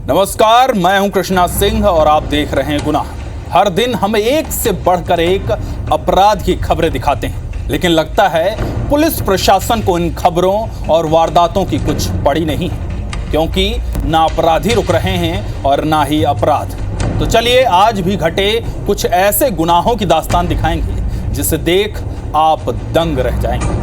नमस्कार, मैं हूं कृष्णा सिंह और आप देख रहे हैं गुनाह। हर दिन हम एक से बढ़कर एक अपराध की खबरें दिखाते हैं, लेकिन लगता है पुलिस प्रशासन को इन खबरों और वारदातों की कुछ पड़ी नहीं है, क्योंकि ना अपराधी रुक रहे हैं और ना ही अपराध। तो चलिए आज भी घटे कुछ ऐसे गुनाहों की दास्तान दिखाएंगे जिसे देख आप दंग रह जाएंगे।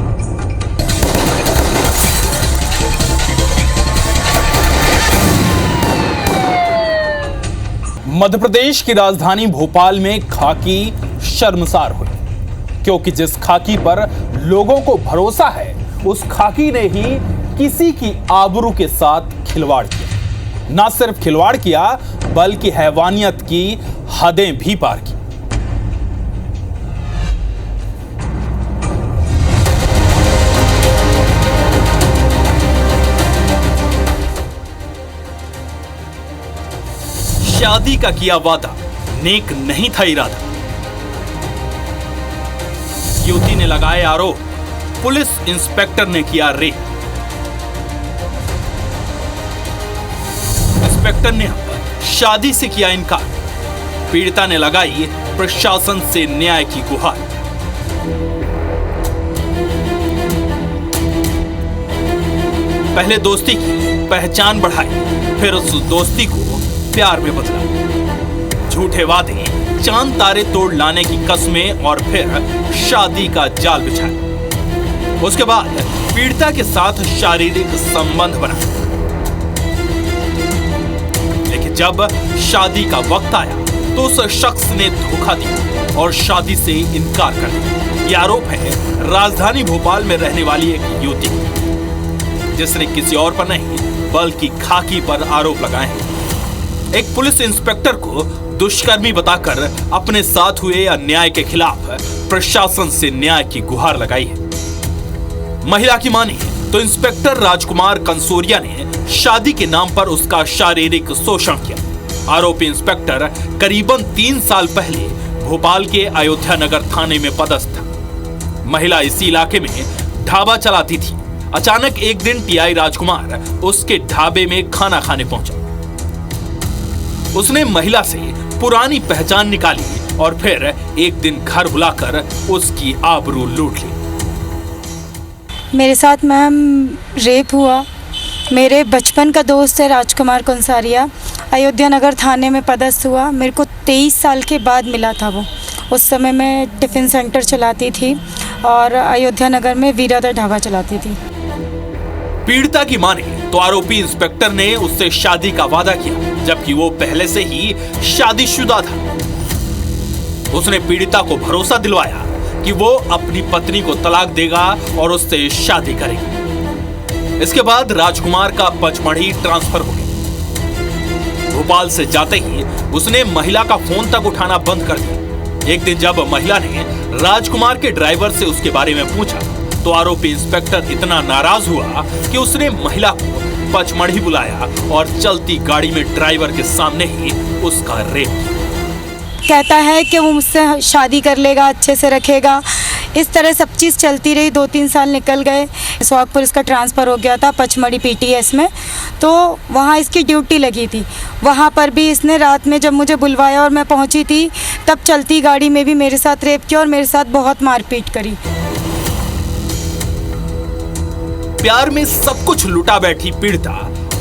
मध्य प्रदेश की राजधानी भोपाल में खाकी शर्मसार हुई, क्योंकि जिस खाकी पर लोगों को भरोसा है उस खाकी ने ही किसी की आबरू के साथ खिलवाड़ किया। ना सिर्फ खिलवाड़ किया बल्कि हैवानियत की हदें भी पार की। शादी का किया वादा, नेक नहीं था इरादा। युवती ने लगाए आरोप, पुलिस इंस्पेक्टर ने किया रेप। इंस्पेक्टर ने शादी से किया इनकार। पीड़िता ने लगाई प्रशासन से न्याय की गुहार। पहले दोस्ती की पहचान बढ़ाई, फिर उस दोस्ती को प्यार में बदला। झूठे वादे, चांद तारे तोड़ लाने की कस्में और फिर शादी का जाल बिछाया। उसके बाद पीड़िता के साथ शारीरिक संबंध बना, लेकिन जब शादी का वक्त आया तो उस शख्स ने धोखा दिया और शादी से इनकार कर दिया। यह आरोप है राजधानी भोपाल में रहने वाली एक युवती, जिसने किसी और पर नहीं बल्कि खाकी पर आरोप लगाए हैं। एक पुलिस इंस्पेक्टर को दुष्कर्मी बताकर अपने साथ हुए अन्याय के खिलाफ प्रशासन से न्याय की गुहार लगाई है। महिला की माने तो इंस्पेक्टर राजकुमार कंसोरिया ने शादी के नाम पर उसका शारीरिक शोषण किया। आरोपी इंस्पेक्टर करीबन 3 साल पहले भोपाल के अयोध्या नगर थाने में पदस्थ था। महिला इसी इलाके में ढाबा चलाती थी। अचानक एक दिन टीआई राजकुमार उसके ढाबे में खाना खाने पहुंचा। उसने महिला से पुरानी पहचान निकाली और फिर एक दिन घर बुलाकर उसकी आबरू लूट ली। मेरे साथ मैम रेप हुआ। मेरे बचपन का दोस्त है राजकुमार कंसारिया, अयोध्या नगर थाने में पदस्थ हुआ। मेरे को 23 साल के बाद मिला था वो। उस समय मैं टिफ़िन सेंटर चलाती थी और अयोध्या नगर में वीरादा ढाबा चलाती थी। पीड़िता की माने तो आरोपी इंस्पेक्टर ने उससे शादी का वादा किया, जबकि वो पहले से ही शादीशुदा था। उसने पीड़िता को भरोसा दिलवाया कि वो अपनी पत्नी को तलाक देगा और उससे शादी करेगा। इसके बाद राजकुमार का पचमढ़ी ट्रांसफर हो गया। भोपाल से जाते ही उसने महिला का फोन तक उठाना बंद कर दिया। एक दिन जब महिला ने राजकुमार के ड्राइवर से उसके बारे में पूछा तो आरोपी इंस्पेक्टर इतना नाराज हुआ कि उसने महिला को पचमढ़ी बुलाया और चलती गाड़ी में ड्राइवर के सामने ही उसका रेप किया। कहता है कि वो मुझसे शादी कर लेगा, अच्छे से रखेगा। इस तरह सब चीज़ चलती रही। 2-3 साल निकल गए। सोहागपुर इसका ट्रांसफ़र हो गया था पचमढ़ी पीटीएस में, तो वहाँ इसकी ड्यूटी लगी थी। वहाँ पर भी इसने रात में जब मुझे बुलवाया और मैं पहुँची थी, तब चलती गाड़ी में भी मेरे साथ रेप किया और मेरे साथ बहुत मारपीट करी। प्यार में सब कुछ लुटा बैठी पीड़िता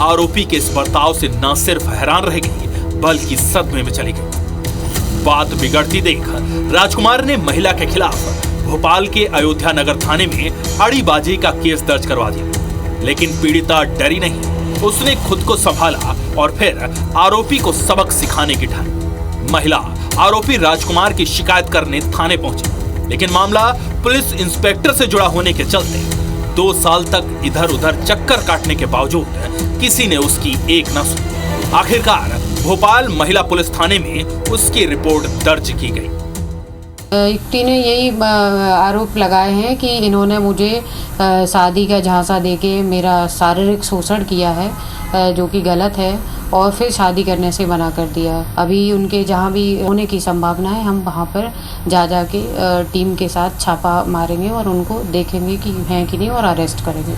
आरोपी के इस बर्ताव से न सिर्फ हैरान रह गई बल्कि सदमे में चली गई। बात बिगड़ती देख राजकुमार ने महिला के खिलाफ भोपाल के अयोध्या नगर थाने में अड़ीबाजी का केस दर्ज करवा दिया, लेकिन पीड़िता डरी नहीं। उसने खुद को संभाला और फिर आरोपी को सबक सिखाने की ठानी। महिला आरोपी राजकुमार की शिकायत करने थाने पहुंची, लेकिन मामला पुलिस इंस्पेक्टर से जुड़ा होने के चलते 2 साल तक इधर उधर चक्कर काटने के बावजूद किसी ने उसकी एक न सुनी। आखिरकार भोपाल महिला पुलिस थाने में उसकी रिपोर्ट दर्ज की गई। युवती ने यही आरोप लगाए हैं कि इन्होंने मुझे शादी का झांसा देके मेरा शारीरिक शोषण किया है, जो कि गलत है, और फिर शादी करने से मना कर दिया। अभी उनके जहाँ भी होने की संभावना है, हम वहाँ पर जा के टीम के साथ छापा मारेंगे और उनको देखेंगे कि हैं कि नहीं और अरेस्ट करेंगे।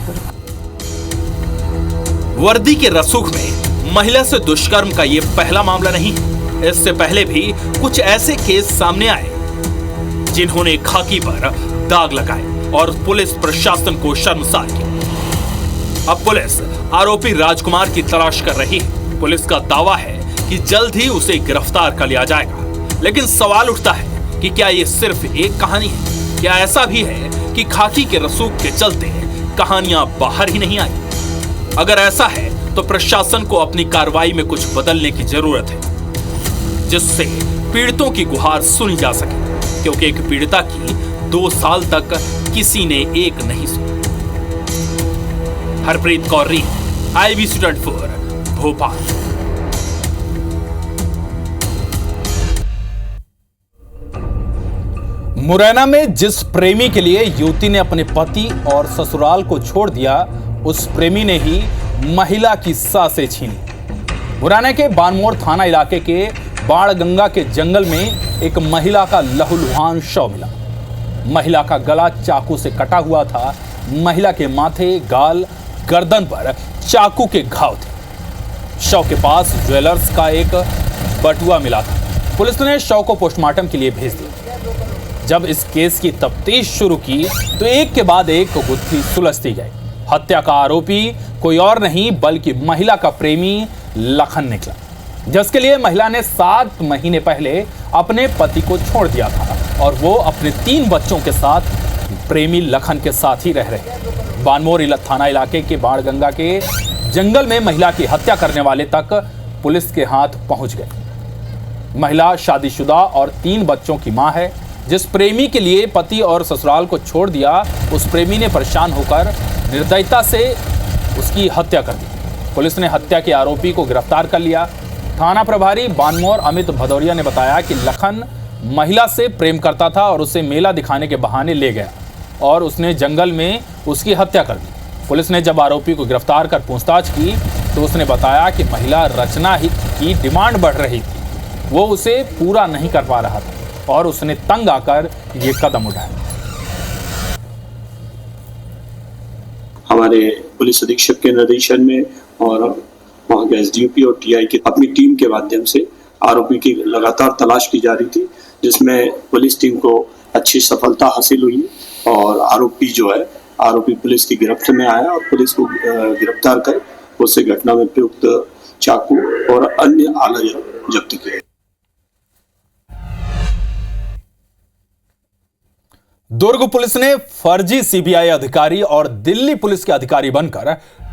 वर्दी के रसूख में महिला से दुष्कर्म का ये पहला मामला नहीं है। इससे पहले भी कुछ ऐसे केस सामने आए जिन्होंने खाकी पर दाग लगाए और पुलिस प्रशासन को शर्मसार किया। अब पुलिस आरोपी राजकुमार की तलाश कर रही है। पुलिस का दावा है कि जल्द ही उसे गिरफ्तार कर लिया जाएगा। लेकिन सवाल उठता है कि क्या ये सिर्फ एक कहानी है? क्या ऐसा भी है कि खाकी के रसूख के चलते कहानियां बाहर ही नहीं आई? अगर ऐसा है तो प्रशासन को अपनी कार्रवाई में कुछ बदलने की जरूरत है, जिससे पीड़ितों की गुहार सुनी जा सके, क्योंकि एक पीड़िता की 2 साल तक किसी ने एक नहीं सुनी। हरप्रीत कौर री, IBC 24, भोपाल। मुरैना में जिस प्रेमी के लिए युवती ने अपने पति और ससुराल को छोड़ दिया, उस प्रेमी ने ही महिला की सांसें छीनी। मुरैना के बानमोर थाना इलाके के बाणगंगा के जंगल में एक महिला का लहूलुहान शव मिला। महिला का गला चाकू से कटा हुआ था। महिला के माथे, गाल, गर्दन पर चाकू के घाव थे। शव के पास ज्वेलर्स का एक बटुआ मिला था। पुलिस ने शव को पोस्टमार्टम के लिए भेज दिया। जब इस केस की तफ्तीश शुरू की तो एक के बाद एक गुत्थी सुलझती गई। हत्या का आरोपी कोई और नहीं बल्कि महिला का प्रेमी लखन निकला, जिसके लिए महिला ने 7 महीने पहले अपने पति को छोड़ दिया था और वो अपने 3 बच्चों के साथ प्रेमी लखन के साथ ही रह रहे। बानमोर थाना इलाके के बाणगंगा के जंगल में महिला की हत्या करने वाले तक पुलिस के हाथ पहुंच गए। महिला शादीशुदा और 3 बच्चों की मां है। जिस प्रेमी के लिए पति और ससुराल को छोड़ दिया, उस प्रेमी ने परेशान होकर निर्दयता से उसकी हत्या कर दी। पुलिस ने हत्या के आरोपी को गिरफ्तार कर लिया। थाना प्रभारी बानमोर अमित भदौरिया ने बताया कि लखन महिला से प्रेम करता था और उसे मेला दिखाने के बहाने ले गया और उसने जंगल में उसकी हत्या कर दी। पुलिस ने जब आरोपी को गिरफ्तार कर पूछताछ की तो उसने बताया कि महिला रचना ही की डिमांड बढ़ रही थी। वो उसे पूरा नहीं कर पा रहा था और उसने तंग आकर ये कदम उठाया। हमारे पुलिस अधीक्षक के निर्देशन में और वहाँ के SDOP और TI की अपनी टीम के माध्यम से आरोपी की लगातार तलाश की जा रही थी, जिसमें पुलिस टीम को अच्छी सफलता हासिल हुई और आरोपी पुलिस की गिरफ्त में आया और पुलिस को गिरफ्तार कर उससे घटना में प्रयुक्त चाकू और अन्य आला जब्त किए। दुर्ग पुलिस ने फर्जी CBI अधिकारी और दिल्ली पुलिस के अधिकारी बनकर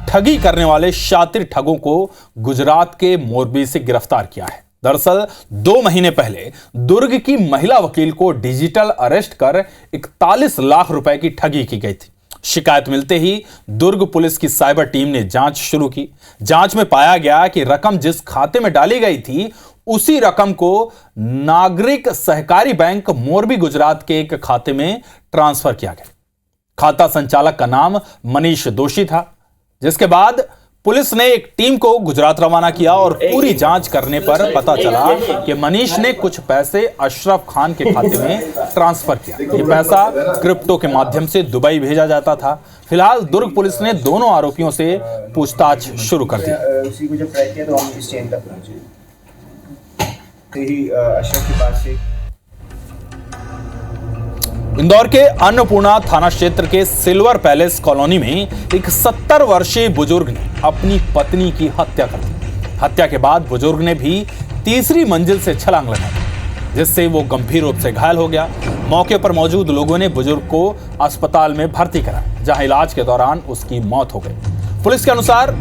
ठगी करने वाले शातिर ठगों को गुजरात के मोरबी से गिरफ्तार किया है। दरअसल 2 महीने पहले दुर्ग की महिला वकील को डिजिटल अरेस्ट कर 41 लाख रुपए की ठगी की गई थी। शिकायत मिलते ही दुर्ग पुलिस की साइबर टीम ने जांच शुरू की। जांच में पाया गया कि रकम जिस खाते में डाली गई थी उसी रकम को नागरिक सहकारी बैंक मोरबी गुजरात के एक खाते में ट्रांसफर किया गया। खाता संचालक का नाम मनीष दोषी था, जिसके बाद पुलिस ने एक टीम को गुजरात रवाना किया और पूरी जांच करने पर पता चला कि मनीष ने कुछ पैसे अशरफ खान के खाते में ट्रांसफर किया। ये पैसा क्रिप्टो के माध्यम से दुबई भेजा जाता था। फिलहाल दुर्ग पुलिस ने दोनों आरोपियों से पूछताछ शुरू कर दी। उसी को जब ट्रैक किया तो हम इस चेन तक पहुंचे। अशरफ के पास से इंदौर के अन्नपूर्णा थाना क्षेत्र के सिल्वर पैलेस कॉलोनी में एक 70 वर्षीय बुजुर्ग ने अपनी पत्नी की हत्या कर दी। हत्या के बाद बुजुर्ग ने भी तीसरी मंजिल से छलांग लगा दी, जिससे वो गंभीर रूप से घायल हो गया। मौके पर मौजूद लोगों ने बुजुर्ग को अस्पताल में भर्ती कराया, जहां इलाज के दौरान उसकी मौत हो गई। पुलिस के अनुसार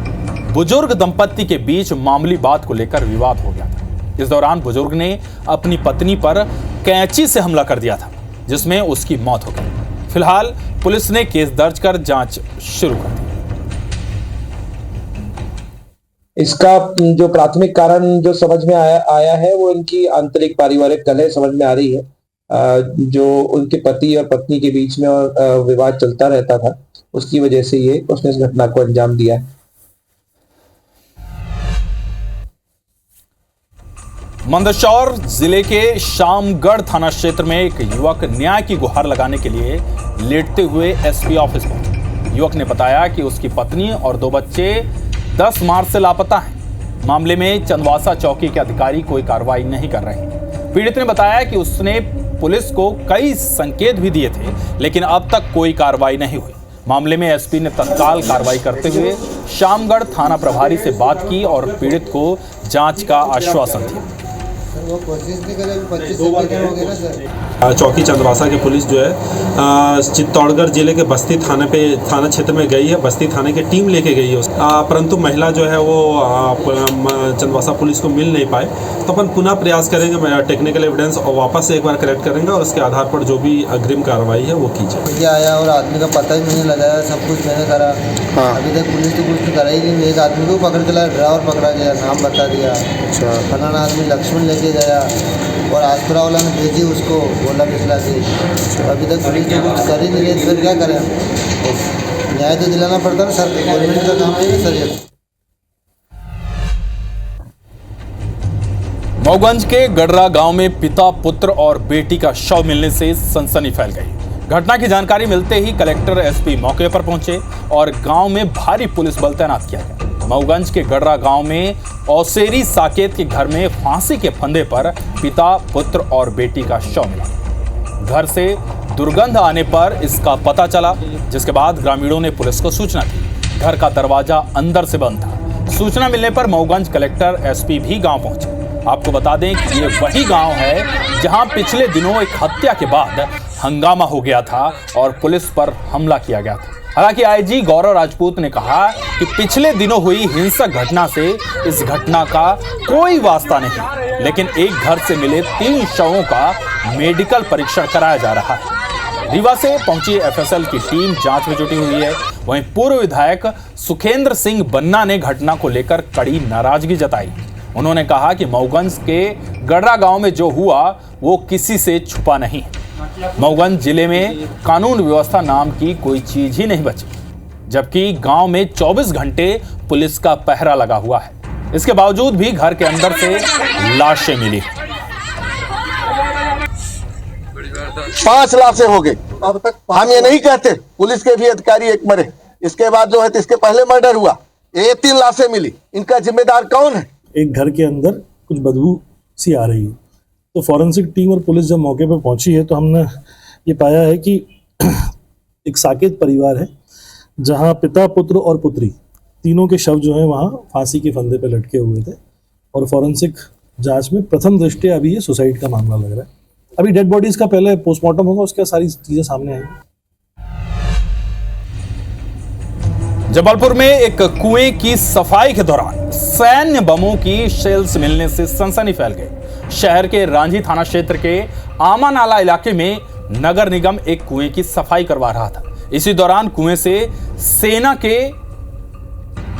बुजुर्ग दंपत्ति के बीच मामूली बात को लेकर विवाद हो गया था। इस दौरान बुजुर्ग ने अपनी पत्नी पर कैंची से हमला कर दिया था, जिसमें उसकी मौत हो गई। फिलहाल पुलिस ने केस दर्ज कर जांच शुरू कर दी। इसका जो प्राथमिक कारण जो समझ में आया है वो इनकी आंतरिक पारिवारिक कलह समझ में आ रही है। जो उनके पति और पत्नी के बीच में विवाद चलता रहता था, उसकी वजह से उसने इस घटना को अंजाम दिया है। मंदसौर जिले के शामगढ़ थाना क्षेत्र में एक युवक न्याय की गुहार लगाने के लिए लेटते हुए SP ऑफिस पहुंचे। युवक ने बताया कि उसकी पत्नी और 2 बच्चे 10 मार्च से लापता हैं। मामले में चंदवासा चौकी के अधिकारी कोई कार्रवाई नहीं कर रहे हैं। पीड़ित ने बताया कि उसने पुलिस को कई संकेत भी दिए थे, लेकिन अब तक कोई कार्रवाई नहीं हुई। मामले में एसपी ने तत्काल कार्रवाई करते हुए शामगढ़ थाना प्रभारी से बात की और पीड़ित को जांच का आश्वासन दिया। चौकी चंदवासा की पुलिस जो है चित्तौड़गढ़ जिले के बस्ती थाना क्षेत्र में गई है। बस्ती थाने की टीम लेके गई है, परंतु महिला जो है वो चंदवासा पुलिस को मिल नहीं पाए। तो अपन पुनः प्रयास करेंगे, टेक्निकल एविडेंस और वापस से एक बार कलेक्ट करेंगे और उसके आधार पर जो भी अग्रिम कार्रवाई है वो की जाए। आया और आदमी का पता ही नहीं लगाया, सब कुछ मैंने करा। अभी तक पुलिस तो कुछ करा ही नहीं। एक आदमी को पकड़ के लाया, ड्राइवर पकड़ा गया, नाम बता दिया, फलाना आदमी लक्ष्मण लेके गया और आसपुरा वाला ने भेजी उसको, बोला पिछला से। अभी तक पुलिस तो कुछ कर ही नहीं रही, फिर क्या करें? न्याय तो दिलाना पड़ता है सर, गवर्नमेंट का काम है सर ये। मऊगंज के गडरा गांव में पिता, पुत्र और बेटी का शव मिलने से सनसनी फैल गई। घटना की जानकारी मिलते ही कलेक्टर, एसपी मौके पर पहुंचे और गांव में भारी पुलिस बल तैनात किया गया। मऊगंज के गडरा गांव में औसेरी साकेत के घर में फांसी के फंदे पर पिता, पुत्र और बेटी का शव मिला। घर से दुर्गंध आने पर इसका पता चला, जिसके बाद ग्रामीणों ने पुलिस को सूचना दी। घर का दरवाजा अंदर से बंद था। सूचना मिलने पर मऊगंज कलेक्टर, एसपी भी गांव पहुंचे। आपको बता दें कि ये वही गांव है जहां पिछले दिनों एक हत्या के बाद हंगामा हो गया था और पुलिस पर हमला किया गया था। हालांकि आईजी गौरव राजपूत ने कहा कि पिछले दिनों हुई हिंसक घटना से इस घटना का कोई वास्ता नहीं, लेकिन एक घर से मिले 3 शवों का मेडिकल परीक्षण कराया जा रहा है। रीवा से पहुंची एफएसएल की टीम जांच में जुटी हुई है। वहीं पूर्व विधायक सुखेंद्र सिंह बन्ना ने घटना को लेकर कड़ी नाराजगी जताई। उन्होंने कहा कि मऊगंज के गडरा गांव में जो हुआ वो किसी से छुपा नहीं है। मऊगंज जिले में कानून व्यवस्था नाम की कोई चीज ही नहीं बची, जबकि गांव में 24 घंटे पुलिस का पहरा लगा हुआ है। इसके बावजूद भी घर के अंदर से लाशें मिली। 5 लाशें हो गई। अब तक हम ये नहीं कहते पुलिस के भी अधिकारी एक मरे, इसके बाद जो है इसके पहले मर्डर हुआ, ये 3 लाशें मिली। इनका जिम्मेदार कौन है? एक घर के अंदर कुछ बदबू सी आ रही है, तो फॉरेंसिक टीम और पुलिस जब मौके पर पहुंची है तो हमने ये पाया है कि एक साकेत परिवार है जहां पिता, पुत्र और पुत्री तीनों के शव जो हैं वहां फांसी के फंदे पे लटके हुए थे। और फॉरेंसिक जांच में प्रथम दृष्टया अभी ये सुसाइड का मामला लग रहा है। अभी डेड बॉडीज का पहले पोस्टमार्टम होगा, उसके सारी चीजें सामने आएंगी। जबलपुर में एक कुएं की सफाई के दौरान सैन्य बमों की शेल्स मिलने से सनसनी फैल गई। शहर के रांझी थाना क्षेत्र के आमा नाला इलाके में नगर निगम एक कुएं की सफाई करवा रहा था। इसी दौरान कुएं से सेना के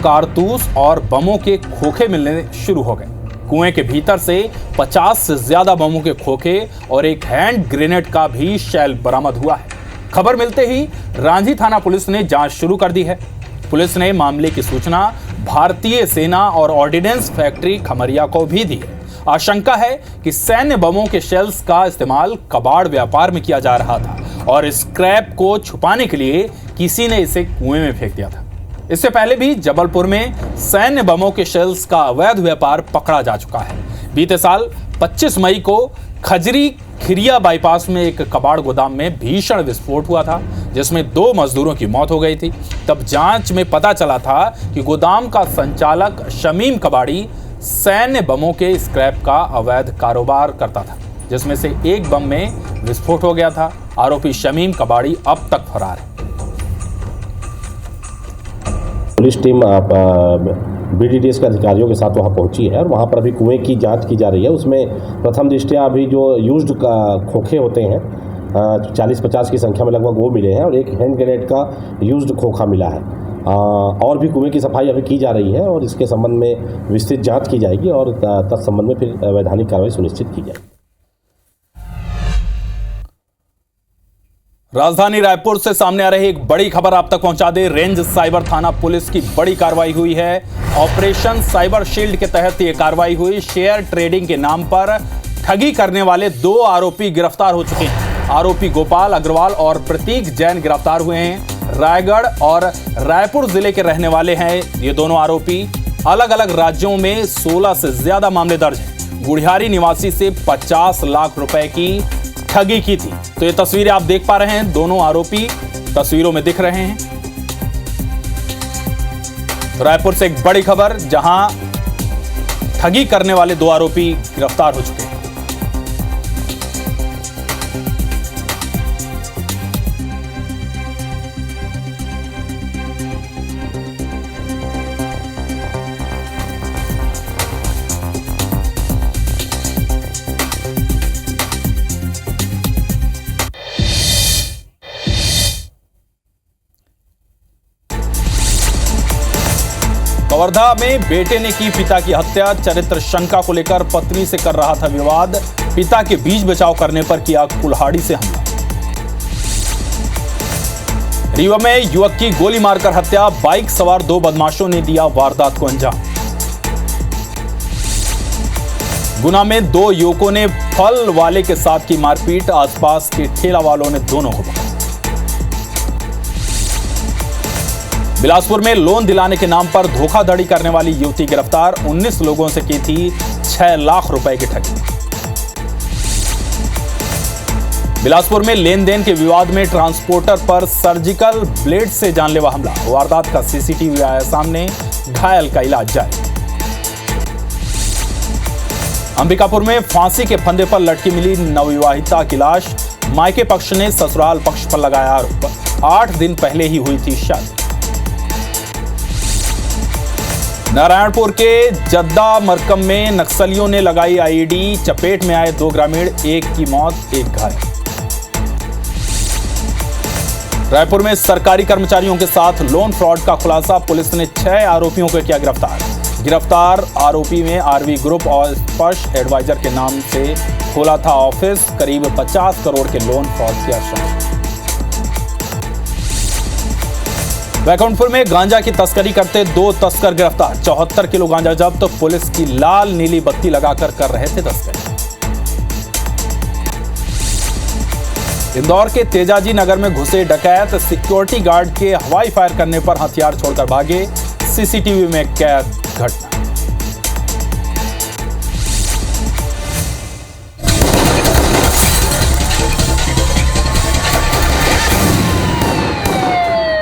कारतूस और बमों के खोखे मिलने शुरू हो गए। कुएं के भीतर से 50 से ज्यादा बमों के खोखे और एक हैंड ग्रेनेड का भी शेल बरामद हुआ है। खबर मिलते ही रांझी थाना पुलिस ने जांच शुरू कर दी है। पुलिस ने मामले की सूचना भारतीय सेना और ऑर्डिनेंस फैक्ट्री खमरिया को भी दी है। आशंका है कि सैन्य बमों के शेल्स का इस्तेमाल कबाड़ व्यापार में किया जा रहा था और स्क्रैप को छुपाने के लिए किसी ने इसे कुएं में फेंक दिया था। इससे पहले भी जबलपुर में सैन्य बमों के शेल्स का अवैध व्यापार पकड़ा जा चुका है। बीते साल 25 मई को खजरी खिरिया बाईपास में एक कबाड़ गोदाम में भीषण विस्फोट हुआ था, जिसमें 2 मजदूरों की मौत हो गई थी। तब जांच में पता चला था कि गोदाम का संचालक शमीम कबाड़ी सैन्य बमों के स्क्रैप का अवैध कारोबार करता था, जिसमें से एक बम में विस्फोट हो गया था। आरोपी शमीम कबाड़ी अब तक फरार है। पुलिस टीम BDDS के अधिकारियों के साथ वहां पहुंची है और वहां पर अभी कुएं की जांच की जा रही है। उसमें प्रथम दृष्टया अभी जो यूज्ड खोखे होते हैं 40-50 की संख्या में लगभग वो मिले हैं और एक हैंड ग्रेनेड का यूज्ड खोखा मिला है। और भी कुएं की सफाई अभी की जा रही है और इसके संबंध में विस्तृत जांच की जाएगी और तत्संबंध में फिर वैधानिक कार्रवाई सुनिश्चित की जाएगी। राजधानी रायपुर से सामने आ रही एक बड़ी खबर आप तक पहुंचा दे। रेंज साइबर थाना पुलिस की बड़ी कार्रवाई हुई है। ऑपरेशन साइबर शील्ड के तहत यह कार्रवाई हुई। शेयर ट्रेडिंग के नाम पर ठगी करने वाले 2 आरोपी गिरफ्तार हो चुके हैं। आरोपी गोपाल अग्रवाल और प्रतीक जैन गिरफ्तार हुए हैं। रायगढ़ और रायपुर जिले के रहने वाले हैं ये दोनों आरोपी। अलग अलग राज्यों में 16 से ज्यादा मामले दर्ज हैं। गुढ़ियारी निवासी से 50 लाख रुपए की ठगी की थी। तो ये तस्वीरें आप देख पा रहे हैं, दोनों आरोपी तस्वीरों में दिख रहे हैं। रायपुर से एक बड़ी खबर, जहां ठगी करने वाले 2 आरोपी गिरफ्तार हो चुके हैं। कवर्धा में बेटे ने की पिता की हत्या। चरित्र शंका को लेकर पत्नी से कर रहा था विवाद। पिता के बीच बचाव करने पर किया कुल्हाड़ी से हमला। रीवा में युवक की गोली मारकर हत्या। बाइक सवार 2 बदमाशों ने दिया वारदात को अंजाम। गुना में 2 युवकों ने फल वाले के साथ की मारपीट। आसपास के ठेला वालों ने दोनों को पकड़ा। बिलासपुर में लोन दिलाने के नाम पर धोखाधड़ी करने वाली युवती गिरफ्तार। 19 लोगों से की थी 6 लाख रुपए की ठगी। बिलासपुर में लेन देन के विवाद में ट्रांसपोर्टर पर सर्जिकल ब्लेड से जानलेवा हमला। वारदात का सीसीटीवी आया सामने, घायल का इलाज जारी। अंबिकापुर में फांसी के फंदे पर लटकी मिली नवविवाहिता की लाश। मायके पक्ष ने ससुराल पक्ष पर लगाया आरोप। 8 दिन पहले ही हुई थी शादी। नारायणपुर के जद्दा मरकम में नक्सलियों ने लगाई आईईडी। चपेट में आए 2 ग्रामीण, एक की मौत, एक घायल। रायपुर में सरकारी कर्मचारियों के साथ लोन फ्रॉड का खुलासा। पुलिस ने 6 आरोपियों को किया गिरफ्तार। आरोपी में आरवी ग्रुप और स्पर्श एडवाइजर के नाम से खोला था ऑफिस। करीब 50 करोड़ के लोन फ्रॉड की आशंका। बैकुंठपुर में गांजा की तस्करी करते 2 तस्कर गिरफ्तार। 74 किलो गांजा जब्त। पुलिस की लाल नीली बत्ती लगाकर कर रहे थे तस्करी। इंदौर के तेजाजी नगर में घुसे डकैत। सिक्योरिटी गार्ड के हवाई फायर करने पर हथियार छोड़कर भागे। सीसीटीवी में कैद घटना।